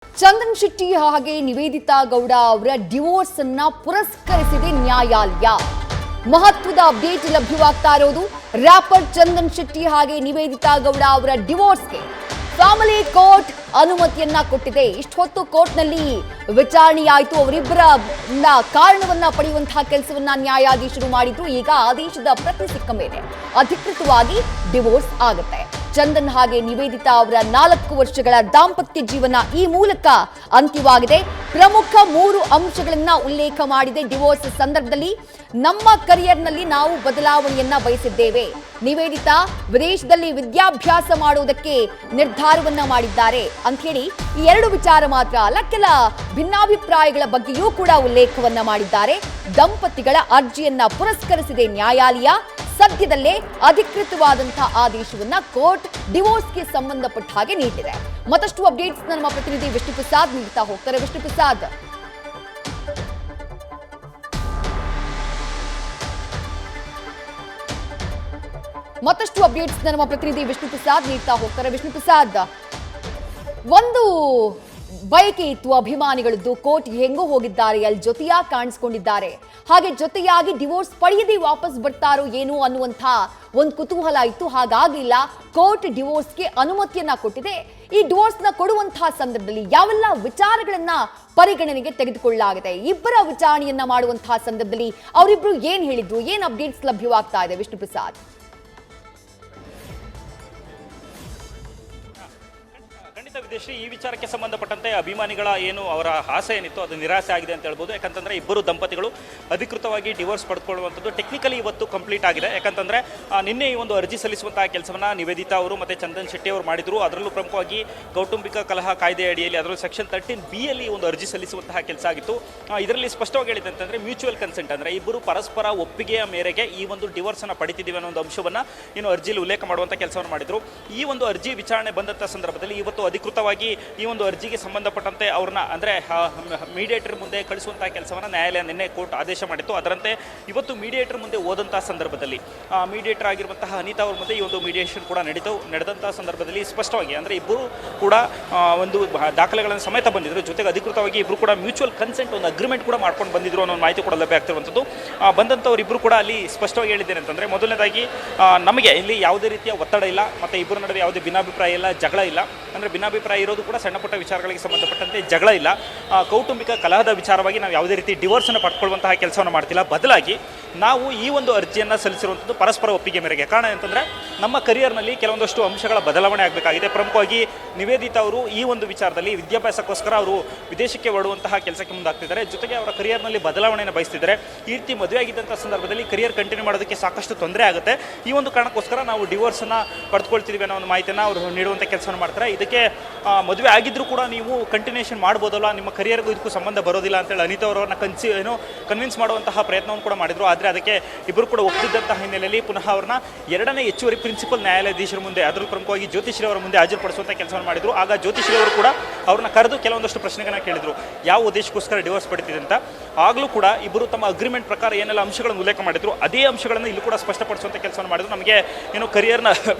ಚಂದನ್ ಶೆಟ್ಟಿ ಹಾಗೆ ನಿವೇದಿತಾ ಗೌಡ ಅವರ ಡಿವೋರ್ಸ್ ಅನ್ನ ಪುರಸ್ಕರಿಸಿದೆ ನ್ಯಾಯಾಲಯ. ಮಹತ್ವದ ಅಪ್ಡೇಟ್ ಲಭ್ಯವಾಗ್ತಾ ಇರೋದು. ರ್ಯಾಪರ್ ಚಂದನ್ ಶೆಟ್ಟಿ ಹಾಗೆ ನಿವೇದಿತಾ ಗೌಡ ಅವರ ಡಿವೋರ್ಸ್ಗೆ ಫ್ಯಾಮಿಲಿ ಕೋರ್ಟ್ ಅನುಮತಿಯನ್ನ ಕೊಟ್ಟಿದೆ. ಇಷ್ಟು ಹೊತ್ತು ಕೋರ್ಟ್ನಲ್ಲಿ ವಿಚಾರಣೆಯಾಯಿತು. ಅವರಿಬ್ಬರ ಕಾರಣವನ್ನ ಪಡೆಯುವಂತಹ ಕೆಲಸವನ್ನ ನ್ಯಾಯಾಧೀಶರು ಮಾಡಿದ್ರು. ಈಗ ಆದೇಶದ ಪ್ರತಿ ಸಿಕ್ಕ ಮೇಲೆ ಅಧಿಕೃತವಾಗಿ ಡಿವೋರ್ಸ್ ಆಗುತ್ತೆ. ಚಂದನ್ ಹಾಗೆ ನಿವೇದಿತಾ ಅವರ 4 ವರ್ಷಗಳ ದಾಂಪತ್ಯ ಜೀವನ ಈ ಮೂಲಕ ಅಂತ್ಯವಾಗಿದೆ. ಪ್ರಮುಖ 3 ಅಂಶಗಳನ್ನ ಉಲ್ಲೇಖ ಮಾಡಿದೆ ಡಿವೋರ್ಸ್ ಸಂದರ್ಭದಲ್ಲಿ. ನಮ್ಮ ಕರಿಯರ್ನಲ್ಲಿ ನಾವು ಬದಲಾವಣೆಯನ್ನ ಬಯಸಿದ್ದೇವೆ. ನಿವೇದಿತಾ ವಿದೇಶದಲ್ಲಿ ವಿದ್ಯಾಭ್ಯಾಸ ಮಾಡುವುದಕ್ಕೆ ನಿರ್ಧಾರವನ್ನ ಮಾಡಿದ್ದಾರೆ ಅಂತ ಹೇಳಿ ಈ 2 ವಿಚಾರ ಮಾತ್ರ ಅಲ್ಲ, ಕೆಲ ಭಿನ್ನಾಭಿಪ್ರಾಯಗಳ ಬಗ್ಗೆಯೂ ಕೂಡ ಉಲ್ಲೇಖವನ್ನ ಮಾಡಿದ್ದಾರೆ. ದಂಪತಿಗಳ ಅರ್ಜಿಯನ್ನ ಪುರಸ್ಕರಿಸಿದೆ ನ್ಯಾಯಾಲಯ. ಸದ್ಯದಲ್ಲೇ ಅಧಿಕೃತವಾದಂತಹ ಆದೇಶವನ್ನ ಕೋರ್ಟ್ ಡಿವೋರ್ಸ್ಗೆ ಸಂಬಂಧಪಟ್ಟ ಹಾಗೆ ನೀಡಿದೆ. ಮತ್ತಷ್ಟು ಅಪ್ಡೇಟ್ಸ್ ನಮ್ಮ ಪ್ರತಿನಿಧಿ ವಿಷ್ಣು ಪ್ರಸಾದ್ ನೀಡ್ತಾ ಹೋಗ್ತಾರೆ. ವಿಷ್ಣು ಪ್ರಸಾದ್, ವಿಷ್ಣು ಪ್ರಸಾದ್, ಒಂದು ಬಯಕೆ ಇತ್ತು ಅಭಿಮಾನಿಗಳದ್ದು. ಕೋರ್ಟ್ ಹೆಂಗೋ ಹೋಗಿದ್ದಾರೆ, ಅಲ್ಲಿ ಜೊತೆಯಾಗಿ ಕಾಣಿಸ್ಕೊಂಡಿದ್ದಾರೆ, ಹಾಗೆ ಜೊತೆಯಾಗಿ ಡಿವೋರ್ಸ್ ಪಡೆಯದೆ ವಾಪಸ್ ಬರ್ತಾರೋ ಏನು ಅನ್ನುವಂಥ ಒಂದು ಕುತೂಹಲ ಇತ್ತು. ಹಾಗಾಗಿಲ್ಲ, ಕೋರ್ಟ್ ಡಿವೋರ್ಸ್ಗೆ ಅನುಮತಿಯನ್ನ ಕೊಟ್ಟಿದೆ. ಈ ಡಿವೋರ್ಸ್ನ ಕೊಡುವಂತಹ ಸಂದರ್ಭದಲ್ಲಿ ಯಾವೆಲ್ಲ ವಿಚಾರಗಳನ್ನ ಪರಿಗಣನೆಗೆ ತೆಗೆದುಕೊಳ್ಳಲಾಗಿದೆ? ಇಬ್ಬರ ವಿಚಾರಣೆಯನ್ನ ಮಾಡುವಂತಹ ಸಂದರ್ಭದಲ್ಲಿ ಅವರಿಬ್ರು ಏನ್ ಹೇಳಿದ್ರು, ಏನ್ ಅಪ್ಡೇಟ್ಸ್ ಲಭ್ಯವಾಗ್ತಾ ಇದೆ ವಿಷ್ಣು ಪ್ರಸಾದ್? ವಿದೇಶಿ ಈ ವಿಚಾರಕ್ಕೆ ಸಂಬಂಧಪಟ್ಟಂತೆ ಅಭಿಮಾನಿಗಳ ಏನು ಅವರ ಆಸೆ ಏನಿತ್ತು ಅದು ನಿರಾಸೆ ಆಗಿದೆ ಅಂತ ಹೇಳ್ಬೋದು. ಯಾಕಂತಂದ್ರೆ ಇಬ್ಬರು ದಂಪತಿಗಳು ಅಧಿಕೃತವಾಗಿ ಡಿವೋರ್ಸ್ ಪಡೆದುಕೊಳ್ಳುವಂಥದ್ದು ಟೆಕ್ನಿಕಲಿ ಇವತ್ತು ಕಂಪ್ಲೀಟ್ ಆಗಿದೆ. ಯಾಕಂತಂದ್ರೆ ನಿನ್ನೆ ಈ ಒಂದು ಅರ್ಜಿ ಸಲ್ಲಿಸುವಂತಹ ಕೆಲಸವನ್ನ ನಿವೇದಿತಾ ಅವರು ಮತ್ತೆ ಚಂದನ್ ಶೆಟ್ಟಿ ಅವರು ಮಾಡಿದ್ರು. ಅದರಲ್ಲೂ ಪ್ರಮುಖವಾಗಿ ಕೌಟುಂಬಿಕ ಕಲಹ ಕಾಯ್ದೆ ಅಡಿಯಲ್ಲಿ ಅದರಲ್ಲೂ ಸೆಕ್ಷನ್ 13B ಯಲ್ಲಿ ಒಂದು ಅರ್ಜಿ ಸಲ್ಲಿಸುವಂತಹ ಕೆಲಸ ಆಗಿತ್ತು. ಇದರಲ್ಲಿ ಸ್ಪಷ್ಟವಾಗಿ ಹೇಳಿದೆ ಅಂತಂದ್ರೆ ಮ್ಯೂಚುವಲ್ ಕನ್ಸೆಂಟ್, ಅಂದ್ರೆ ಇಬ್ಬರು ಪರಸ್ಪರ ಒಪ್ಪಿಗೆಯ ಮೇರೆಗೆ ಈ ಒಂದು ಡಿವೋರ್ಸ್ ಅನ್ನ ಪಡಿತಿದ್ದೀವಿ ಅನ್ನೋ ಒಂದು ಅಂಶವನ್ನ ಏನು ಅರ್ಜಿಯಲ್ಲಿ ಉಲ್ಲೇಖ ಮಾಡುವಂತ ಕೆಲಸವನ್ನು ಮಾಡಿದ್ರು. ಈ ಒಂದು ಅರ್ಜಿ ವಿಚಾರಣೆ ಬಂದಂತ ಸಂದರ್ಭದಲ್ಲಿ ಇವತ್ತು ಅಧಿಕೃತವಾಗಿ ಈ ಒಂದು ಅರ್ಜಿಗೆ ಸಂಬಂಧಪಟ್ಟಂತೆ ಅವ್ರನ್ನ ಅಂದ್ರೆ ಮೀಡಿಯೇಟರ್ ಮುಂದೆ ಕಳಿಸುವಂತಹ ಕೆಲಸವನ್ನ ನ್ಯಾಯಾಲಯ ನಿನ್ನೆ ಕೋರ್ಟ್ ಆದೇಶ ಮಾಡಿತ್ತು. ಅದರಂತೆ ಇವತ್ತು ಮೀಡಿಯೇಟರ್ ಮುಂದೆ ಹೋದಂತಹ ಸಂದರ್ಭದಲ್ಲಿ ಮೀಡಿಯೇಟರ್ ಆಗಿರುವಂತಹ ಅನಿತಾ ಅವ್ರ ಮುಂದೆ ಈ ಒಂದು ಮೀಡಿಯೇಷನ್ ಕೂಡ ನಡೆದಂತಹ ಸಂದರ್ಭದಲ್ಲಿ ಸ್ಪಷ್ಟವಾಗಿ ಅಂದ್ರೆ ಇಬ್ಬರು ಕೂಡ ಒಂದು ದಾಖಲೆಗಳನ್ನು ಸಮೇತ ಬಂದಿದ್ರು. ಜೊತೆಗೆ ಅಧಿಕೃತವಾಗಿ ಇಬ್ಬರು ಕೂಡ ಮ್ಯೂಚುವಲ್ ಕನ್ಸೆಂಟ್ ಒಂದು ಅಗ್ರಿಮೆಂಟ್ ಕೂಡ ಮಾಡ್ಕೊಂಡು ಬಂದಿದ್ರು ಅನ್ನೋ ಮಾಹಿತಿ ಕೂಡ ಲಭ್ಯ ಆಗ್ತಿರುವಂಥದ್ದು. ಬಂದಂಥವ್ರು ಇಬ್ಬರು ಕೂಡ ಅಲ್ಲಿ ಸ್ಪಷ್ಟವಾಗಿ ಹೇಳಿದ್ದೇನೆ ಅಂತಂದ್ರೆ, ಮೊದಲನೇದಾಗಿ ನಮಗೆ ಇಲ್ಲಿ ಯಾವುದೇ ರೀತಿಯ ಒತ್ತಡ ಇಲ್ಲ, ಮತ್ತೆ ಇಬ್ಬರ ನಡುವೆ ಯಾವುದೇ ಭಿನ್ನಾಭಿಪ್ರಾಯ ಇಲ್ಲ, ಜಗಳ ಇಲ್ಲ. ಅಂದ್ರೆ ಭಿನ್ನಾಭಿಪ್ರಾಯ ಇರೋದು ಕೂಡ ಸಣ್ಣ ಪುಟ್ಟ ವಿಚಾರಗಳಿಗೆ ಸಂಬಂಧಪಟ್ಟಂತೆ ಜಗಳ ಇಲ್ಲ. ಕೌಟುಂಬಿಕ ಕಲಹದ ವಿಚಾರವಾಗಿ ನಾವು ಯಾವುದೇ ರೀತಿ ಡಿವೋರ್ಸ್ ಅನ್ನು ಪಡ್ಕೊಳ್ಳುವಂತಹ ಕೆಲಸವನ್ನು ಮಾಡ್ತಿಲ್ಲ. ಬದಲಾಗಿ ನಾವು ಈ ಒಂದು ಅರ್ಜಿಯನ್ನು ಸಲ್ಲಿಸಿರುವಂಥದ್ದು ಪರಸ್ಪರ ಒಪ್ಪಿಗೆ ಮೇರೆಗೆ. ಕಾರಣ ಅಂತಂದ್ರೆ ನಮ್ಮ ಕರಿಯರ್ನಲ್ಲಿ ಕೆಲವೊಂದಷ್ಟು ಅಂಶಗಳ ಬದಲಾವಣೆ ಆಗಬೇಕಾಗಿದೆ. ಪ್ರಮುಖವಾಗಿ ನಿವೇದಿತಾ ಅವರು ಈ ಒಂದು ವಿಚಾರದಲ್ಲಿ ವಿದ್ಯಾಭ್ಯಾಸಕ್ಕೋಸ್ಕರ ಅವರು ವಿದೇಶಕ್ಕೆ ಹೊರಡುವಂತಹ ಕೆಲಸಕ್ಕೆ ಮುಂದಾಗ್ತಿದ್ದಾರೆ. ಜೊತೆಗೆ ಅವರ ಕರಿಯರ್ನಲ್ಲಿ ಬದಲಾವಣೆಯನ್ನು ಬಯಸ್ತಿದ್ದಾರೆ. ಈ ರೀತಿ ಮದುವೆ ಆಗಿದ್ದಂಥ ಸಂದರ್ಭದಲ್ಲಿ ಕರಿಯರ್ ಕಂಟಿನ್ಯೂ ಮಾಡೋದಕ್ಕೆ ಸಾಕಷ್ಟು ತೊಂದರೆ ಆಗುತ್ತೆ. ಈ ಒಂದು ಕಾರಣಕ್ಕೋಸ್ಕರ ನಾವು ಡಿವೋರ್ಸ್ ಅನ್ನ ಪಡೆದುಕೊಳ್ತಿದ್ದೀವಿ ಅನ್ನೋ ಒಂದು ಮಾಹಿತಿಯನ್ನು ಅವರು ನೀಡುವಂಥ ಕೆಲಸವನ್ನು ಮಾಡ್ತಾರೆ. ಇದಕ್ಕೆ ಮದುವೆ ಆಗಿದ್ರೂ ಕೂಡ ನೀವು ಕಂಟಿನ್ಯೂಷನ್ ಮಾಡ್ಬೋದಲ್ಲ, ನಿಮ್ಮ ಕರಿಯರ್ಗೂ ಇದಕ್ಕೂ ಸಂಬಂಧ ಬರೋದಿಲ್ಲ ಅಂತೇಳಿ ಅನಿತಾ ಅವರನ್ನ ಕನ್ವಿನ್ಸ್ ಮಾಡುವಂತಹ ಪ್ರಯತ್ನವನ್ನು ಕೂಡ ಮಾಡಿದ್ರು. ಆದರೆ ಅದಕ್ಕೆ ಇಬ್ಬರು ಕೂಡ ಒಪ್ಪಿದ್ದಂತಹ ಹಿನ್ನೆಲೆಯಲ್ಲಿ ಪುನಃ ಅವ್ರನ್ನ 2ನೇ ಹೆಚ್ಚುವರಿ ಪ್ರಿನ್ಸಿಪಲ್ ನ್ಯಾಯಾಧೀಶರ ಮುಂದೆ, ಅದರಲ್ಲೂ ಪ್ರಮುಖವಾಗಿ ಜ್ಯೋತಿಶ್ರೀ ಅವರ ಮುಂದೆ ಹಾಜರುಪಡಿಸುವಂಥ ಕೆಲಸವನ್ನು ಮಾಡಿದ್ರು. ಆಗ ಜ್ಯೋತಿಶ್ರೀ ಅವರು ಕೂಡ ಅವ್ರನ್ನ ಕರೆದು ಕೆಲವೊಂದಷ್ಟು ಪ್ರಶ್ನೆಗಳನ್ನ ಕೇಳಿದ್ರು, ಯಾವ ಉದ್ದೇಶಕ್ಕೋಸ್ಕರ ಡಿವೋರ್ಸ್ ಪಡಿತಿದೆ ಅಂತ. ಆಗಲೂ ಕೂಡ ಇಬ್ಬರು ತಮ್ಮ ಅಗ್ರಿಮೆಂಟ್ ಪ್ರಕಾರ ಏನೆಲ್ಲ ಅಂಶಗಳನ್ನು ಉಲ್ಲೇಖ ಮಾಡಿದ್ರು ಅದೇ ಅಂಶಗಳನ್ನು ಇಲ್ಲೂ ಕೂಡ ಸ್ಪಷ್ಟಪಡಿಸುವಂಥ ಕೆಲಸವನ್ನು ಮಾಡಿದ್ರು. ನಮಗೆ ಏನು ಕರಿಯರ್ನ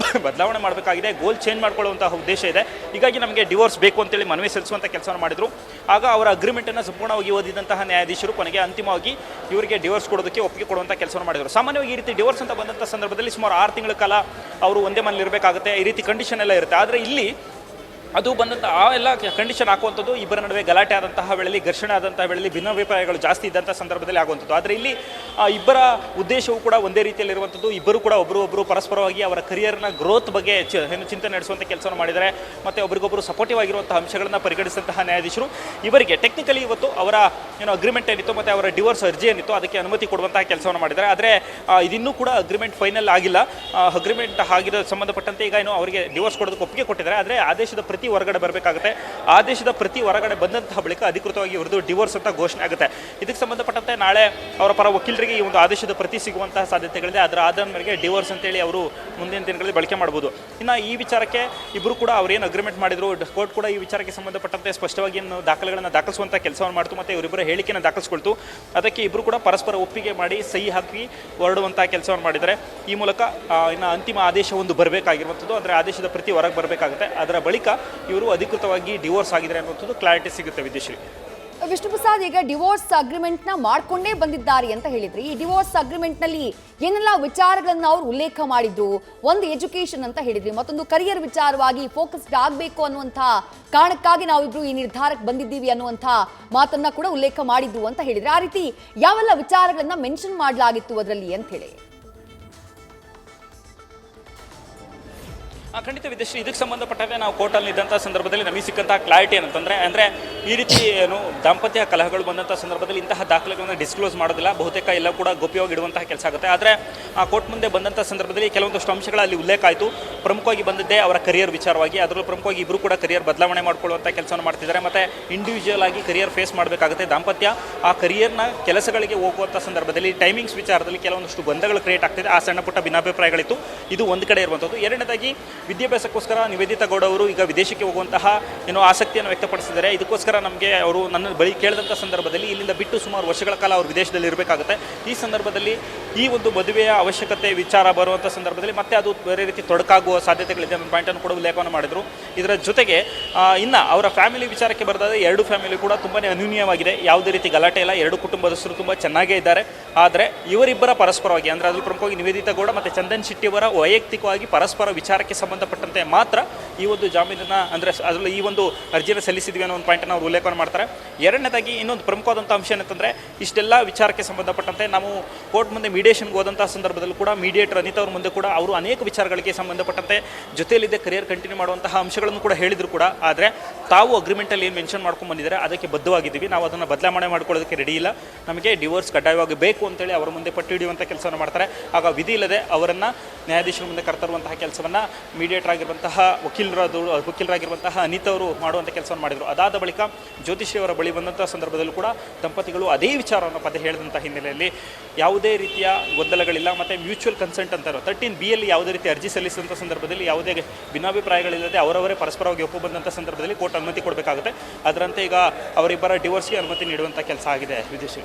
ಬದಲಾವಣೆ ಮಾಡಬೇಕಾಗಿದೆ, ಗೋಲ್ ಚೇಂಜ್ ಮಾಡ್ಕೊಳ್ಳುವಂತಹ ಉದ್ದೇಶ ಇದೆ, ಹೀಗಾಗಿ ನಮಗೆ ಡಿವೋರ್ಸ್ ಬೇಕು ಅಂತೇಳಿ ಮನವಿ ಸಲ್ಲಿಸುವಂಥ ಕೆಲಸವನ್ನು ಮಾಡಿದ್ರು. ಆಗ ಅವರ ಅಗ್ರಿಮೆಂಟನ್ನು ಸಂಪೂರ್ಣವಾಗಿ ಓದಿದಂತಹ ನ್ಯಾಯಾಧೀಶರು ಕೊನೆಗೆ ಅಂತಿಮವಾಗಿ ಇವರಿಗೆ ಡಿವೋರ್ಸ್ ಕೊಡೋದಕ್ಕೆ ಒಪ್ಪಿಗೆ ಕೊಡುವಂಥ ಕೆಲಸವನ್ನು ಮಾಡಿದರು. ಸಾಮಾನ್ಯವಾಗಿ ಈ ರೀತಿ ಡಿವೋರ್ಸ್ ಅಂತ ಬಂದಂಥ ಸಂದರ್ಭದಲ್ಲಿ ಸುಮಾರು 6 ತಿಂಗಳ ಕಾಲ ಅವರು ಒಂದೇ ಮನೇಲಿ ಇರಬೇಕಾಗುತ್ತೆ. ಈ ರೀತಿ ಕಂಡೀಷನ್ ಎಲ್ಲ ಇರುತ್ತೆ. ಆದರೆ ಇಲ್ಲಿ ಅದು ಬಂದಂಥ ಆ ಎಲ್ಲ ಕಂಡೀಷನ್ ಹಾಕುವಂಥದ್ದು ಇಬ್ಬರ ನಡುವೆ ಗಲಾಟೆ ಆದಂತಹ ವೇಳೆಯಲ್ಲಿ, ಘರ್ಷಣೆ ಆದಂತಹ ವೇಳೆಯಲ್ಲಿ, ಭಿನ್ನಾಭಿಪ್ರಾಯಗಳು ಜಾಸ್ತಿ ಇದ್ದಂಥ ಸಂದರ್ಭದಲ್ಲಿ ಆಗುವಂಥದ್ದು. ಆದರೆ ಇಲ್ಲಿ ಇಬ್ಬರ ಉದ್ದೇಶವೂ ಕೂಡ ಒಂದೇ ರೀತಿಯಲ್ಲಿ ಇರುವಂಥದ್ದು. ಇಬ್ಬರು ಕೂಡ ಒಬ್ಬರು ಪರಸ್ಪರವಾಗಿ ಅವರ ಕರಿಯರ್ನ ಗ್ರೋತ್ ಬಗ್ಗೆ ಚಿಂತನೆ ನಡೆಸುವಂಥ ಕೆಲಸವನ್ನು ಮಾಡಿದ್ದಾರೆ. ಮತ್ತು ಒಬ್ರಿಗೊಬ್ಬರು ಸಪೋರ್ಟಿವ್ ಆಗಿರುವಂಥ ಅಂಶಗಳನ್ನು ಪರಿಗಣಿಸಿದಂತಹ ನ್ಯಾಯಾಧೀಶರು ಇವರಿಗೆ ಟೆಕ್ನಿಕಲಿ ಇವತ್ತು ಅವರ ಅಗ್ರಿಮೆಂಟ್ ಏನಿತ್ತು ಮತ್ತು ಅವರ ಡಿವೋರ್ಸ್ ಅರ್ಜಿ ಏನಿತ್ತು ಅದಕ್ಕೆ ಅನುಮತಿ ಕೊಡುವಂತಹ ಕೆಲಸವನ್ನು ಮಾಡಿದ್ದಾರೆ. ಆದರೆ ಇದಿನ್ನೂ ಕೂಡ ಅಗ್ರಿಮೆಂಟ್ ಫೈನಲ್ ಆಗಿಲ್ಲ. ಅಗ್ರಿಮೆಂಟ್ ಆಗಿರೋ ಸಂಬಂಧಪಟ್ಟಂತೆ ಈಗ ಅವರಿಗೆ ಡಿವೋರ್ಸ್ ಕೊಡೋದಕ್ಕೆ ಒಪ್ಪಿಗೆ ಕೊಟ್ಟಿದ್ದಾರೆ. ಆದರೆ ಆದೇಶದ ಪ್ರತಿ ಹೊರಗಡೆ ಬರಬೇಕಾಗುತ್ತೆ. ಆದೇಶದ ಪ್ರತಿ ಹೊರಗಡೆ ಬಂದಂತಹ ಬಳಿಕ ಅಧಿಕೃತವಾಗಿ ಇವ್ರದ್ದು ಡಿವೋರ್ಸ್ ಅಂತ ಘೋಷಣೆ ಆಗುತ್ತೆ. ಇದಕ್ಕೆ ಸಂಬಂಧಪಟ್ಟಂತೆ ನಾಳೆ ಅವರ ಪರ ವಕೀಲರಿಗೆ ಈ ಒಂದು ಆದೇಶದ ಪ್ರತಿ ಸಿಗುವಂತಹ ಸಾಧ್ಯತೆಗಳಿದೆ. ಅದರ ಆಧಾರದ ಮೇರೆಗೆ ಡಿವೋರ್ಸ್ ಅಂತೇಳಿ ಅವರು ಮುಂದಿನ ದಿನಗಳಲ್ಲಿ ಬಳಕೆ ಮಾಡಬಹುದು. ಇನ್ನು ಈ ವಿಚಾರಕ್ಕೆ ಇಬ್ಬರು ಕೂಡ ಅವರೇನು ಅಗ್ರಿಮೆಂಟ್ ಮಾಡಿದ್ರು, ಕೋರ್ಟ್ ಕೂಡ ಈ ವಿಚಾರಕ್ಕೆ ಸಂಬಂಧಪಟ್ಟಂತೆ ಸ್ಪಷ್ಟವಾಗಿ ದಾಖಲೆಗಳನ್ನು ದಾಖಲಿಸುವಂಥ ಕೆಲಸವನ್ನು ಮಾಡ್ತು ಮತ್ತು ಇವರಿಬ್ಬರ ಹೇಳಿಕೆಯನ್ನು ದಾಖಲಿಸಿಕೊಳ್ತು. ಅದಕ್ಕೆ ಇಬ್ಬರು ಕೂಡ ಪರಸ್ಪರ ಒಪ್ಪಿಗೆ ಮಾಡಿ ಸಹಿ ಹಾಕಿ ಹೊರಡುವಂತಹ ಕೆಲಸವನ್ನು ಮಾಡಿದ್ದಾರೆ. ಈ ಮೂಲಕ ಇನ್ನು ಅಂತಿಮ ಆದೇಶ ಒಂದು ಬರಬೇಕಾಗಿರುವಂಥದ್ದು, ಅಂದರೆ ಆದೇಶದ ಪ್ರತಿ ಹೊರಗೆ ಬರಬೇಕಾಗುತ್ತೆ. ಅದರ ಬಳಿಕ ಇವರು ಅಧಿಕೃತವಾಗಿ ಡಿವೋರ್ಸ್ ಆಗಿದ್ದಾರೆ ಅನ್ನುವಂಥದ್ದು ಕ್ಲಾರಿಟಿ ಸಿಗುತ್ತೆ ವಿದ್ಯಾಶ್ರೀ. ವಿಷ್ಣು ಪ್ರಸಾದ್, ಈಗ ಡಿವೋರ್ಸ್ ಅಗ್ರಿಮೆಂಟ್ ನ ಮಾಡ್ಕೊಂಡೇ ಬಂದಿದ್ದಾರೆ ಅಂತ ಹೇಳಿದ್ರಿ. ಈ ಡಿವೋರ್ಸ್ ಅಗ್ರಿಮೆಂಟ್ ನಲ್ಲಿ ಏನೆಲ್ಲ ವಿಚಾರಗಳನ್ನ ಅವ್ರು ಉಲ್ಲೇಖ ಮಾಡಿದ್ರು? ಒಂದು ಎಜುಕೇಶನ್ ಅಂತ ಹೇಳಿದ್ರಿ, ಮತ್ತೊಂದು ಕರಿಯರ್ ವಿಚಾರವಾಗಿ ಫೋಕಸ್ಡ್ ಆಗಬೇಕು ಅನ್ನುವಂಥ ಕಾರಣಕ್ಕಾಗಿ ನಾವಿಬ್ರು ಈ ನಿರ್ಧಾರಕ್ಕೆ ಬಂದಿದ್ದೀವಿ ಅನ್ನುವಂಥ ಮಾತನ್ನ ಕೂಡ ಉಲ್ಲೇಖ ಮಾಡಿದ್ರು ಅಂತ ಹೇಳಿದ್ರಿ. ಆ ರೀತಿ ಯಾವೆಲ್ಲ ವಿಚಾರಗಳನ್ನ ಮೆನ್ಷನ್ ಮಾಡಲಾಗಿತ್ತು ಅದರಲ್ಲಿ ಅಂತ ಹೇಳಿ? ಖಂಡಿತ ವಿದ್ಯಾಶ್ರೀ, ಇದಕ್ಕೆ ಸಂಬಂಧಪಟ್ಟಂತೆ ನಾವು ಕೋರ್ಟಲ್ಲಿ ಇದ್ದಂಥ ಸಂದರ್ಭದಲ್ಲಿ ನಮಗೆ ಸಿಕ್ಕಂತಹ ಕ್ಲಾರಿಟಿ ಏನಂತಂದರೆ, ಅಂದರೆ ಈ ರೀತಿ ಏನು ದಾಂಪತ್ಯ ಕಲಹಗಳು ಬಂದಂಥ ಸಂದರ್ಭದಲ್ಲಿ ಇಂತಹ ದಾಖಲೆಗಳನ್ನು ಡಿಸ್ಕ್ಲೋಸ್ ಮಾಡೋದಿಲ್ಲ, ಬಹುತೇಕ ಎಲ್ಲ ಕೂಡ ಗೋಪ್ಯವಾಗಿ ಇಡುವಂತಹ ಕೆಲಸ ಆಗುತ್ತೆ. ಆದರೆ ಆ ಕೋರ್ಟ್ ಮುಂದೆ ಬಂದಂಥ ಸಂದರ್ಭದಲ್ಲಿ ಕೆಲವೊಂದಷ್ಟು ಅಂಶಗಳಲ್ಲಿ ಉಲ್ಲೇಖ ಆಯಿತು. ಪ್ರಮುಖವಾಗಿ ಬಂದಿದ್ದೇ ಅವರ ಕರಿಯರ್ ವಿಚಾರವಾಗಿ. ಅದರಲ್ಲೂ ಪ್ರಮುಖವಾಗಿ ಇಬ್ಬರು ಕೂಡ ಕರಿಯರ್ ಬದಲಾವಣೆ ಮಾಡ್ಕೊಳ್ಳುವಂಥ ಕೆಲಸವನ್ನು ಮಾಡ್ತಿದ್ದಾರೆ. ಮತ್ತು ಇಂಡಿವಿಜುವಲ್ ಆಗಿ ಕರಿಯರ್ ಫೇಸ್ ಮಾಡಬೇಕಾಗುತ್ತೆ ದಾಂಪತ್ಯ. ಆ ಕರಿಯರ್ನ ಕೆಲಸಗಳಿಗೆ ಹೋಗುವಂಥ ಸಂದರ್ಭದಲ್ಲಿ ಟೈಮಿಂಗ್ಸ್ ವಿಚಾರದಲ್ಲಿ ಕೆಲವೊಂದಷ್ಟು ಗೊಂದಲಗಳು ಕ್ರಿಯೇಟ್ ಆಗ್ತಿದೆ. ಆ ಸಣ್ಣ ಪುಟ್ಟ ಭಿನ್ನಾಭಿಪ್ರಾಯಗಳಿತ್ತು. ಇದು ಒಂದು ಕಡೆ ಇರುವಂಥದ್ದು. ಎರಡನೇದಾಗಿ ವಿದ್ಯಾಭ್ಯಾಸಕ್ಕೋಸ್ಕರ ನಿವೇದಿತಾ ಗೌಡ ಅವರು ಈಗ ವಿದೇಶಕ್ಕೆ ಹೋಗುವಂತಹ ಆಸಕ್ತಿಯನ್ನು ವ್ಯಕ್ತಪಡಿಸಿದ್ದಾರೆ. ಇದಕ್ಕೋಸ್ಕರ ನಮಗೆ ಅವರು ನನ್ನ ಬಳಿ ಕೇಳಿದಂಥ ಸಂದರ್ಭದಲ್ಲಿ ಇಲ್ಲಿಂದ ಬಿಟ್ಟು ಸುಮಾರು ವರ್ಷಗಳ ಕಾಲ ಅವರು ವಿದೇಶದಲ್ಲಿ ಇರಬೇಕಾಗುತ್ತೆ. ಈ ಸಂದರ್ಭದಲ್ಲಿ ಈ ಒಂದು ಮದುವೆಯ ಅವಶ್ಯಕತೆ ವಿಚಾರ ಬರುವಂಥ ಸಂದರ್ಭದಲ್ಲಿ ಮತ್ತೆ ಅದು ಬೇರೆ ರೀತಿ ತೊಡಕಾಗುವ ಸಾಧ್ಯತೆಗಳಿದೆ ಅನ್ನೋ ಪಾಯಿಂಟನ್ನು ಕೂಡ ಉಲ್ಲೇಖವನ್ನು ಮಾಡಿದರು. ಇದರ ಜೊತೆಗೆ ಇನ್ನು ಅವರ ಫ್ಯಾಮಿಲಿ ವಿಚಾರಕ್ಕೆ ಬರೆದಾದ ಎರಡು ಫ್ಯಾಮಿಲಿ ಕೂಡ ತುಂಬಾ ಅನ್ಯೂನ್ಯವಾಗಿದೆ. ಯಾವುದೇ ರೀತಿ ಗಲಾಟೆ ಇಲ್ಲ. ಎರಡು ಕುಟುಂಬದಸ್ಥರು ತುಂಬ ಚೆನ್ನಾಗೇ ಇದ್ದಾರೆ. ಆದರೆ ಇವರಿಬ್ಬರ ಪರಸ್ಪರವಾಗಿ, ಅಂದರೆ ಅದರಲ್ಲಿ ಪ್ರಮುಖವಾಗಿ ನಿವೇದಿತಾ ಗೌಡ ಮತ್ತು ಚಂದನ್ ಶೆಟ್ಟಿ ಅವರ ವೈಯಕ್ತಿಕವಾಗಿ ಪರಸ್ಪರ ವಿಚಾರಕ್ಕೆ ಸಂಬಂಧಪಟ್ಟಂತೆ ಮಾತ್ರ ಈ ಒಂದು ಜಾಮೀನನ್ನು, ಅಂದರೆ ಅದರಲ್ಲಿ ಈ ಒಂದು ಅರ್ಜಿಯನ್ನು ಸಲ್ಲಿಸಿದ್ವಿ ಅನ್ನೋ ಒಂದು ಪಾಯಿಂಟನ್ನು ಅವರು ಉಲ್ಲೇಖವನ್ನು ಮಾಡ್ತಾರೆ. ಎರಡನೇದಾಗಿ ಇನ್ನೊಂದು ಪ್ರಮುಖವಾದಂಥ ಅಂಶ ಏನಂತಂದರೆ, ಇಷ್ಟೆಲ್ಲ ವಿಚಾರಕ್ಕೆ ಸಂಬಂಧಪಟ್ಟಂತೆ ನಾವು ಕೋರ್ಟ್ ಮುಂದೆ ಮೀಡಿಯೇಷನ್ಗೆ ಹೋದಂಥ ಸಂದರ್ಭದಲ್ಲಿ ಕೂಡ ಮೀಡಿಯೇಟರ್ ಅನಿತಾ ಅವ್ರ ಮುಂದೆ ಕೂಡ ಅವರು ಅನೇಕ ವಿಚಾರಗಳಿಗೆ ಸಂಬಂಧಪಟ್ಟಂತೆ ಜೊತೆಯಲ್ಲಿದ್ದ ಕರಿಯರ್ ಕಂಟಿನ್ಯೂ ಮಾಡುವಂತಹ ಅಂಶಗಳನ್ನು ಕೂಡ ಹೇಳಿದ್ರು ಕೂಡ. ಆದರೆ ತಾವು ಅಗ್ರಿಮೆಂಟಲ್ಲಿ ಏನು ಮೆನ್ಷನ್ ಮಾಡ್ಕೊಂಡು ಬಂದಿದ್ದಾರೆ ಅದಕ್ಕೆ ಬದ್ಧವಾಗಿದ್ದೀವಿ, ನಾವು ಅದನ್ನು ಬದಲಾವಣೆ ಮಾಡ್ಕೊಳ್ಳೋದಕ್ಕೆ ರೆಡಿ ಇಲ್ಲ, ನಮಗೆ ಡಿವೋರ್ಸ್ ಕಡ್ಡಾಯವಾಗಿ ಬೇಕು ಅಂತೇಳಿ ಅವರ ಮುಂದೆ ಪಟ್ಟು ಹಿಡಿಯುವಂಥ ಕೆಲಸವನ್ನು ಮಾಡ್ತಾರೆ. ಆಗ ವಿಧಿ ಇಲ್ಲದೆ ಅವರನ್ನು ನ್ಯಾಯಾಧೀಶರ ಮುಂದೆ ಕರ್ತರುವಂತಹ ಕೆಲಸವನ್ನು ಮೀಡಿಯೇಟರ್ ಆಗಿರುವಂತಹ ವಕೀಲರಾಗಿರುವಂತಹ ಅನಿತಾ ಅವರು ಮಾಡುವಂಥ ಕೆಲಸವನ್ನು ಮಾಡಿದರು. ಅದಾದ ಬಳಿಕ ಜ್ಯೋತಿಷಿ ಅವರ ಬಳಿ ಬಂದಂಥ ಸಂದರ್ಭದಲ್ಲೂ ಕೂಡ ದಂಪತಿಗಳು ಅದೇ ವಿಚಾರವನ್ನು ಪದೇ ಹೇಳಿದಂಥ ಹಿನ್ನೆಲೆಯಲ್ಲಿ ಯಾವುದೇ ರೀತಿಯ ಗೊಂದಲಗಳಿಲ್ಲ. ಮತ್ತು ಮ್ಯೂಚುವಲ್ ಕನ್ಸೆಂಟ್ ಅಂತಾರೆ 13B ಯಲ್ಲಿ ಯಾವುದೇ ರೀತಿ ಅರ್ಜಿ ಸಲ್ಲಿಸಿದಂಥ ಸಂದರ್ಭದಲ್ಲಿ ಯಾವುದೇ ಭಿನ್ನಾಭಿಪ್ರಾಯಗಳಿಲ್ಲದೆ ಅವರವರೇ ಪರಸ್ಪರವಾಗಿ ಒಪ್ಪು ಬಂದಂಥ ಸಂದರ್ಭದಲ್ಲಿ ಕೋರ್ಟ್ ಅನುಮತಿ ಕೊಡಬೇಕಾಗುತ್ತೆ. ಅದರಂತೆ ಈಗ ಅವರಿಬ್ಬರ ಡಿವೋರ್ಸ್ಗೆ ಅನುಮತಿ ನೀಡುವಂಥ ಕೆಲಸ ಆಗಿದೆ. ವಿದೇಶಿ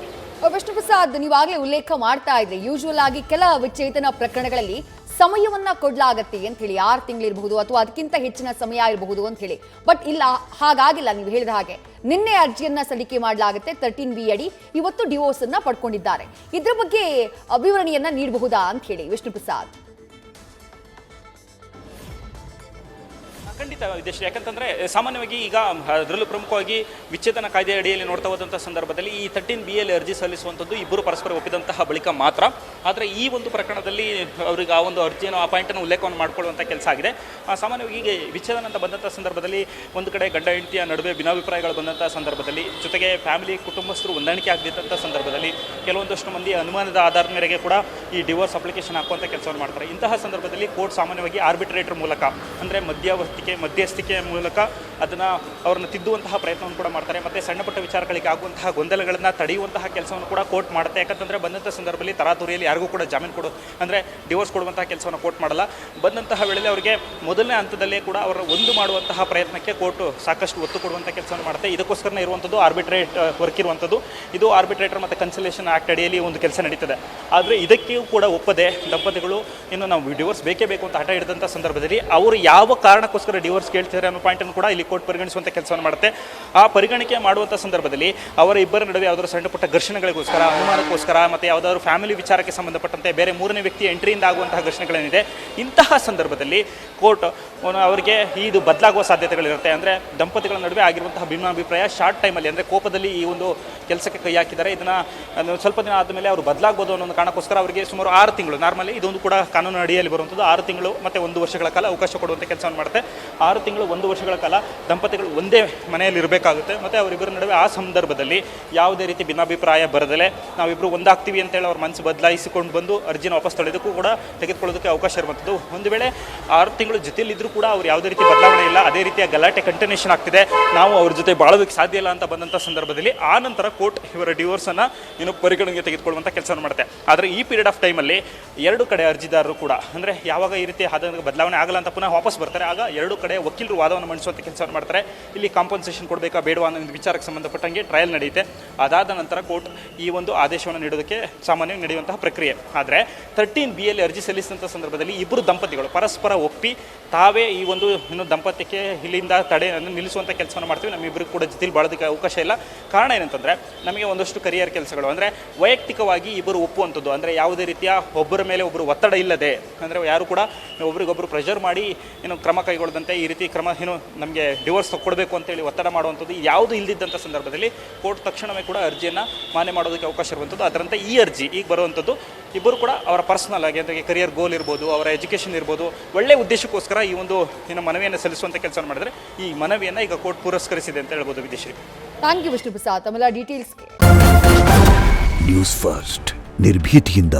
ವಿಷ್ಣು ಪ್ರಸಾದ್, ನೀವಾಗಲೇ ಉಲ್ಲೇಖ ಮಾಡ್ತಾ ಇದ್ರಿ, ಯೂಶುವಲ್ ಆಗಿ ಕೆಲ ವಿಚ್ಛೇದನ ಪ್ರಕರಣಗಳಲ್ಲಿ ಸಮಯವನ್ನ ಕೊಡ್ಲಾಗತ್ತೆ ಅಂತ ಹೇಳಿ, 6 ತಿಂಗಳಿರಬಹುದು ಅಥವಾ ಅದಕ್ಕಿಂತ ಹೆಚ್ಚಿನ ಸಮಯ ಇರಬಹುದು ಅಂತ ಹೇಳಿ. ಬಟ್ ಇಲ್ಲ, ಹಾಗಾಗಿಲ್ಲ. ನೀವು ಹೇಳಿದ ಹಾಗೆ ನಿನ್ನೆ ಅರ್ಜಿಯನ್ನ ಸಲ್ಲಿಕೆ ಮಾಡಲಾಗುತ್ತೆ. 13B ಅಡಿ ಇವತ್ತು ಡಿವೋರ್ಸ್ ಅನ್ನ ಪಡ್ಕೊಂಡಿದ್ದಾರೆ. ಇದ್ರ ಬಗ್ಗೆ ವಿವರಣೆಯನ್ನ ನೀಡಬಹುದಾ ಅಂತ ಹೇಳಿ ವಿಷ್ಣು ಪ್ರಸಾದ್? ಖಂಡಿತ ವಿದೇಶಿ, ಯಾಕಂತಂದರೆ ಸಾಮಾನ್ಯವಾಗಿ ಈಗ ಅದರಲ್ಲೂ ಪ್ರಮುಖವಾಗಿ ವಿಚ್ಛೇದನ ಕಾಯ್ದೆ ಅಡಿಯಲ್ಲಿ ನೋಡ್ತಾ ಹೋದಂಥ ಸಂದರ್ಭದಲ್ಲಿ ಈ 13B ಯಲ್ಲಿ ಅರ್ಜಿ ಸಲ್ಲಿಸುವಂಥದ್ದು ಇಬ್ಬರು ಪರಸ್ಪರ ಒಪ್ಪಿದಂತಹ ಬಳಿಕ ಮಾತ್ರ. ಆದರೆ ಈ ಒಂದು ಪ್ರಕರಣದಲ್ಲಿ ಅವರಿಗೆ ಆ ಒಂದು ಅರ್ಜಿಯನ್ನು, ಆ ಪಾಯಿಂಟನ್ನು ಉಲ್ಲೇಖವನ್ನು ಮಾಡಿಕೊಳ್ಳುವಂಥ ಕೆಲಸ ಆಗಿದೆ. ಸಾಮಾನ್ಯವಾಗಿ ಈಗ ವಿಚ್ಛೇದನ ಅಂತ ಬಂದಂಥ ಸಂದರ್ಭದಲ್ಲಿ ಒಂದು ಕಡೆ ಗಂಡ ಹೆಂಡತಿಯ ನಡುವೆ ಭಿನ್ನಾಭಿಪ್ರಾಯಗಳು ಬಂದಂಥ ಸಂದರ್ಭದಲ್ಲಿ, ಜೊತೆಗೆ ಫ್ಯಾಮಿಲಿ ಕುಟುಂಬಸ್ಥರು ಹೊಂದಾಣಿಕೆ ಆಗದಿದ್ದಂಥ ಸಂದರ್ಭದಲ್ಲಿ ಕೆಲವೊಂದಷ್ಟು ಮಂದಿ ಅನುಮಾನದ ಆಧಾರದ ಮೇರೆಗೆ ಕೂಡ ಈ ಡಿವೋರ್ಸ್ ಅಪ್ಲಿಕೇಶನ್ ಹಾಕುವಂಥ ಕೆಲಸವನ್ನು ಮಾಡ್ತಾರೆ. ಇಂತಹ ಸಂದರ್ಭದಲ್ಲಿ ಕೋರ್ಟ್ ಸಾಮಾನ್ಯವಾಗಿ ಆರ್ಬಿಟ್ರೇಟರ್ ಮೂಲಕ, ಅಂದರೆ ಮಧ್ಯಸ್ಥಿಕೆ ಮೂಲಕ ಅದನ್ನು ಅವ್ರನ್ನ ತಿದ್ದುವಂತಹ ಪ್ರಯತ್ನವನ್ನು ಕೂಡ ಮಾಡ್ತಾರೆ. ಮತ್ತು ಸಣ್ಣ ಪುಟ್ಟ ವಿಚಾರಗಳಿಗೆ ಆಗುವಂತಹ ಗೊಂದಲಗಳನ್ನು ತಡೆಯುವಂತಹ ಕೆಲಸವನ್ನು ಕೂಡ ಕೋರ್ಟ್ ಮಾಡುತ್ತೆ. ಯಾಕಂತಂದರೆ ಬಂದಂಥ ಸಂದರ್ಭದಲ್ಲಿ ತರಾತುರಿಯಲ್ಲಿ ಯಾರಿಗೂ ಕೂಡ ಜಾಮೀನು ಅಂದರೆ ಡಿವೋರ್ಸ್ ಕೊಡುವಂತಹ ಕೆಲಸವನ್ನು ಕೋರ್ಟ್ ಮಾಡಲ್ಲ. ಬಂದಂತಹ ವೇಳೆಯಲ್ಲಿ ಅವರಿಗೆ ಮೊದಲನೇ ಹಂತದಲ್ಲೇ ಕೂಡ ಅವರ ಒಂದು ಮಾಡುವಂತಹ ಪ್ರಯತ್ನಕ್ಕೆ ಕೋರ್ಟ್ ಸಾಕಷ್ಟು ಒತ್ತು ಕೊಡುವಂಥ ಕೆಲಸವನ್ನು ಮಾಡುತ್ತೆ. ಇದಕ್ಕೋಸ್ಕರ ಇರುವಂಥದ್ದು ಆರ್ಬಿಟ್ರೇಟ್ ವರ್ಕ್ ಇರುವಂಥದ್ದು. ಇದು ಆರ್ಬಿಟ್ರೇಟರ್ ಮತ್ತು ಕನ್ಸಲೇಷನ್ ಆ್ಯಕ್ಟ್ ಅಡಿಯಲ್ಲಿ ಒಂದು ಕೆಲಸ ನಡೀತದೆ. ಆದರೆ ಇದಕ್ಕೂ ಕೂಡ ಒಪ್ಪದೆ ದಂಪತಿಗಳು ಇನ್ನು ನಾವು ಡಿವೋರ್ಸ್ ಬೇಕೇ ಬೇಕು ಅಂತ ಹಠ ಹಿಡಿದಂಥ ಸಂದರ್ಭದಲ್ಲಿ ಅವರು ಯಾವ ಕಾರಣಕ್ಕೋಸ್ಕರ ಡಿವೋರ್ಸ್ ಕೇಳ್ತಿದ್ದಾರೆ ಅನ್ನೋ ಪಾಯಿಂಟನ್ನು ಕೂಡ ಇಲ್ಲಿ ಕೋರ್ಟ್ ಪರಿಗಣಿಸುವಂಥ ಕೆಲಸವನ್ನು ಮಾಡುತ್ತೆ. ಆ ಪರಿಗಣಿಕೆ ಮಾಡುವಂಥ ಸಂದರ್ಭದಲ್ಲಿ ಅವರ ಇಬ್ಬರ ನಡುವೆ ಯಾವುದಾದ್ರು ಸಣ್ಣ ಪುಟ್ಟ ಘರ್ಷಣೆಗಳಿಗೋಸ್ಕರ, ಅನುಮಾನಕ್ಕೋಸ್ಕರ ಮತ್ತು ಯಾವುದಾದ್ರು ಫ್ಯಾಮಿಲಿ ವಿಚಾರಕ್ಕೆ ಸಂಬಂಧಪಟ್ಟಂತೆ ಬೇರೆ ಮೂರನೇ ವ್ಯಕ್ತಿ ಎಂಟ್ರಿಯಿಂದ ಆಗುವಂತಹ ಘರ್ಷಣೆಗಳೇನಿದೆ, ಇಂತಹ ಸಂದರ್ಭದಲ್ಲಿ ಕೋರ್ಟ್ ಅವರಿಗೆ ಇದು ಬದಲಾಗುವ ಸಾಧ್ಯತೆಗಳಿರುತ್ತೆ. ಅಂದರೆ ದಂಪತಿಗಳ ನಡುವೆ ಆಗಿರುವಂತಹ ಭಿನ್ನಾಭಿಪ್ರಾಯ ಶಾರ್ಟ್ ಟೈಮಲ್ಲಿ, ಅಂದರೆ ಕೋಪದಲ್ಲಿ ಈ ಒಂದು ಕೆಲಸಕ್ಕೆ ಕೈ ಹಾಕಿದ್ದಾರೆ, ಇದನ್ನು ಸ್ವಲ್ಪ ದಿನ ಆದಮೇಲೆ ಅವರು ಬದಲಾಗ್ಬೋದು ಅನ್ನೋ ಒಂದು ಕಾರಣಕ್ಕೋಸ್ಕರ ಅವರಿಗೆ ಸುಮಾರು 6 ತಿಂಗಳು, ನಾರ್ಮಲಿ ಇದೊಂದು ಕೂಡ ಕಾನೂನು ಅಡಿಯಲ್ಲಿ ಬರುವಂಥದ್ದು, 6 ತಿಂಗಳು ಮತ್ತು 1 ವರ್ಷಗಳ ಕಾಲ ಅವಕಾಶ ಕೊಡುವಂಥ ಕೆಲಸವನ್ನು ಮಾಡುತ್ತೆ. 6 ತಿಂಗಳು 1 ವರ್ಷಗಳ ಕಾಲ ದಂಪತಿಗಳು ಒಂದೇ ಮನೆಯಲ್ಲಿ ಇರಬೇಕಾಗುತ್ತೆ. ಮತ್ತು ಅವರಿಬ್ಬರ ನಡುವೆ ಆ ಸಂದರ್ಭದಲ್ಲಿ ಯಾವುದೇ ರೀತಿ ಭಿನ್ನಾಭಿಪ್ರಾಯ ಬರದಲೇ ನಾವಿಬ್ಬರು ಒಂದಾಗ್ತೀವಿ ಅಂತೇಳಿ ಅವ್ರ ಮನಸ್ಸು ಬದಲಾಯಿಸಿಕೊಂಡು ಬಂದು ಅರ್ಜಿನ ವಾಪಸ್ ತೊಳೆಯೋದಕ್ಕೂ ಕೂಡ ತೆಗೆದುಕೊಳ್ಳೋದಕ್ಕೆ ಅವಕಾಶ ಇರುವಂಥದ್ದು. ಒಂದು ವೇಳೆ 6 ತಿಂಗಳು ಜೊತೆಯಲ್ಲಿದ್ದರೂ ಕೂಡ ಅವ್ರು ಯಾವುದೇ ರೀತಿ ಬದಲಾವಣೆ ಇಲ್ಲ, ಅದೇ ರೀತಿಯ ಗಲಾಟೆ ಕಂಟಿನ್ಯೂಷನ್ ಆಗ್ತಿದೆ, ನಾವು ಅವ್ರ ಜೊತೆ ಬಾಳೋದಕ್ಕೆ ಸಾಧ್ಯ ಇಲ್ಲ ಅಂತ ಬಂದಂಥ ಸಂದರ್ಭದಲ್ಲಿ ಆ ನಂತರ ಕೋರ್ಟ್ ಇವರ ಡಿವೋರ್ಸನ್ನು ಪರಿಗಣನೆಗೆ ತೆಗೆದುಕೊಳ್ಳುವಂಥ ಕೆಲಸವನ್ನು ಮಾಡುತ್ತೆ. ಆದರೆ ಈ ಪೀರಿಯಡ್ ಆಫ್ ಟೈಮಲ್ಲಿ ಎರಡು ಕಡೆ ಅರ್ಜಿದಾರರು ಕೂಡ, ಅಂದರೆ ಯಾವಾಗ ಈ ರೀತಿ ಬದಲಾವಣೆ ಆಗಲ್ಲ ಅಂತ ಪುನಃ ವಾಪಸ್ ಬರ್ತಾರೆ, ಆಗ ಎರಡು ಕಡೆ ವಕೀಲರು ವಾದವನ್ನು ಮಂಡಿಸುವಂಥ ಕೆಲಸವನ್ನು ಮಾಡ್ತಾರೆ. ಇಲ್ಲಿ ಕಾಂಪನ್ಸೇಷನ್ ಕೊಡಬೇಕಾ ಬೇಡವಾ ಅನ್ನೋ ಒಂದು ವಿಚಾರಕ್ಕೆ ಸಂಬಂಧಪಟ್ಟಂಗೆ ಟ್ರಯಲ್ ನಡೆಯುತ್ತೆ. ಅದಾದ ನಂತರ ಕೋರ್ಟ್ ಈ ಒಂದು ಆದೇಶವನ್ನು ನೀಡೋದಕ್ಕೆ ಸಾಮಾನ್ಯವಾಗಿ ನಡೆಯುವಂತಹ ಪ್ರಕ್ರಿಯೆ. ಆದರೆ 13B ಯಲ್ಲಿ ಅರ್ಜಿ ಸಲ್ಲಿಸಿದಂಥ ಸಂದರ್ಭದಲ್ಲಿ ಇಬ್ಬರು ದಂಪತಿಗಳು ಪರಸ್ಪರ ಒಪ್ಪಿ ತಾವೇ ಈ ಒಂದು ದಂಪತ್ಯಕ್ಕೆ ಇಲ್ಲಿಂದ ತಡೆಯನ್ನು ನಿಲ್ಲಿಸುವಂಥ ಕೆಲಸವನ್ನು ಮಾಡ್ತೀವಿ, ನಮ್ಮಿಬ್ಬರು ಕೂಡ ಜೊತೆಲಿ ಬಾಳೋದಕ್ಕೆ ಅವಕಾಶ ಇಲ್ಲ. ಕಾರಣ ಏನಂತಂದರೆ ನಮಗೆ ಒಂದಷ್ಟು ಕರಿಯರ್ ಕೆಲಸಗಳು ಅಂದರೆ ವೈಯಕ್ತಿಕವಾಗಿ ಇಬ್ಬರು ಒಪ್ಪುವಂಥದ್ದು, ಅಂದರೆ ಯಾವುದೇ ರೀತಿಯ ಒಬ್ಬರ ಮೇಲೆ ಒಬ್ಬರು ಒತ್ತಡ ಇಲ್ಲದೆ, ಅಂದರೆ ಯಾರು ಕೂಡ ಒಬ್ರಿಗೊಬ್ಬರು ಪ್ರೆಷರ್ ಮಾಡಿ ಕ್ರಮ ಕೈಗೊಳ್ಳದಂತೆ ಈ ರೀತಿ ಕ್ರಮ ನಮಗೆ ಡಿವೋರ್ಸ್ ತಗೊಳ್ಬೇಕು ಅಂತೇಳಿ ಒತ್ತಡ ಮಾಡುವಂಥದ್ದು ಯಾವುದು ಇಲ್ಲದಿದ್ದಂಥ ಸಂದರ್ಭದಲ್ಲಿ ಕೋರ್ಟ್ ತಕ್ಷಣವೇ ಕೂಡ ಅರ್ಜಿಯನ್ನು ಮಾನ್ಯ ಮಾಡೋದಕ್ಕೆ ಅವಕಾಶ ಇರುವಂಥದ್ದು. ಅದರಂತೆ ಈ ಅರ್ಜಿ ಈಗ ಬರುವಂಥದ್ದು ಇಬ್ಬರು ಕೂಡ ಅವರ ಪರ್ಸನಲ್ ಆಗಿ ಅಂದರೆ ಕರಿಯರ್ ಗೋಲ್ ಇರ್ಬೋದು, ಅವರ ಎಜುಕೇಷನ್ ಇರ್ಬೋದು, ಒಳ್ಳೆಯ ಉದ್ದೇಶಕ್ಕೋಸ್ಕರ ಈ ಒಂದು ಮನವಿಯನ್ನು ಸಲ್ಲಿಸುವಂಥ ಕೆಲಸವನ್ನು ಮಾಡಿದರೆ ಈ ಮನವಿಯನ್ನು ಈಗ ಕೋರ್ಟ್ ಪುರಸ್ಕರಿಸಿದೆ ಅಂತ ಹೇಳ್ಬೋದು. ವಿದೇಶಿ ಥ್ಯಾಂಕ್ ಯು ವಿಷ್ಣು ಪ್ರಸಾದ್ ತಮ್ಮೆಲ್ಲ ಡೀಟೇಲ್ಸ್ಗೆ. ನ್ಯೂಸ್ ಫಸ್ಟ್ ನಿರ್ಭೀತಿಯಿಂದ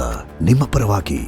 ನಿಮ್ಮ ಪರವಾಗಿ.